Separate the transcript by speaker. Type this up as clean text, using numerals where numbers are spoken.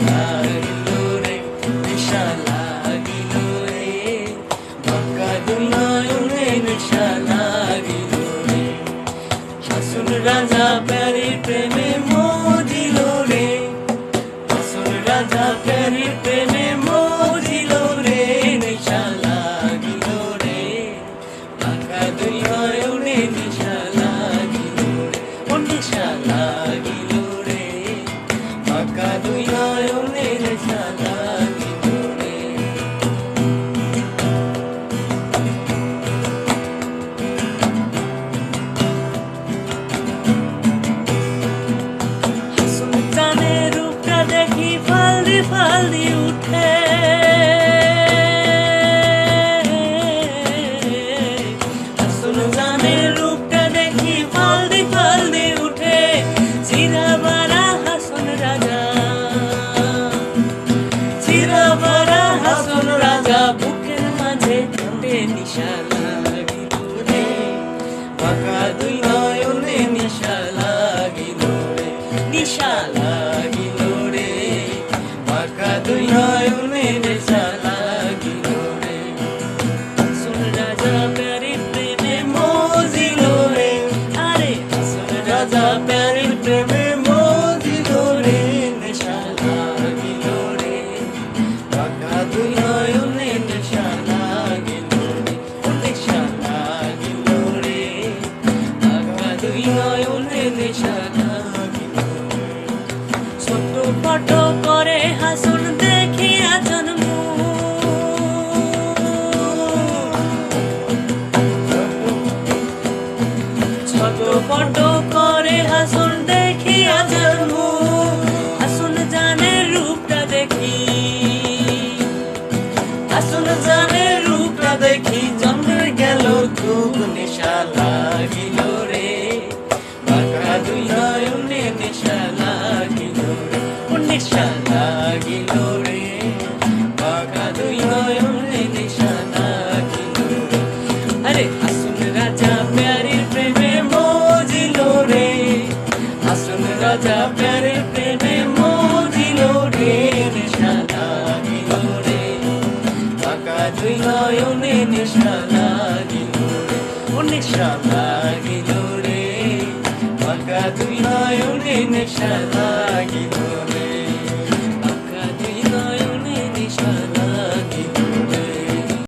Speaker 1: লাগিল রে, নেশা লাগিল রে, বাঁকা দুই নয়নে নেশা লাগিল রে। হাসন রাজা প্যারীর প্রেমে মজিল রে, হাসন রাজা প্যারীর প্রেমে মজিল রে, নেশা লাগিল রে, বাঁকা দুই নয়নে নেশা লাগিল রে, ও নেশা লাগিল রে, বাঁকা দুই নয়নে নেশা লাগিল রে। হাসন চাঁদের রূপটা দেখি ফালদি ফালদি উঠে, হাসন চাঁদের রূপটা দেখি ফালদি ফালদি উঠে, চিরাবারা হাসন রাজা, চিরাবারা হাসন রাজা, বুকের মাঝে ঠোঁটে নিশা লাগিল রে, বাঁকা দুই নয়নে নেশা লাগিল রে, নিশা লাগিল রে, বাঁকা দুই নয়নে নেশা লাগিল রে। হাসন রাজা প্যারীর প্রেমে মজিল রে, আরে হাসন রাজা প্যারীর প্রেমে মজিল রে, নেশা লাগিল রে, বাঁকা দুই নয়নে নেশা লাগিল রে, ও নেশা লাগিল রে, বাঁকা দুই নয়নে নেশা লাগিল রে। ছোটখাট করে হাসন দেখিয়া জন্ম, ছোটখাট করে হাসন দেখিয়া জন্ম, হাসন জানের রূপটা দেখি, হাসন জানের রূপটা দেখি, জন্মের গেল খুব নেশা লাগিল রে, বাঁকা দুই নয়নে নেশা লাগিল রে, ও নেশা লাগিল রে, বাঁকা দুই নয়নে নেশা লাগিল রে। আরে হাসন রাজা প্যারীর প্রেমে মজিল রে, হাসন রাজা প্যারীর প্রেমে মজিল রে, নেশা লাগিল রে, বাঁকা দুই নয়নে নেশা লাগিল রে, ও নেশা লাগিল রে, বাঁকা দুই নয়নে নেশা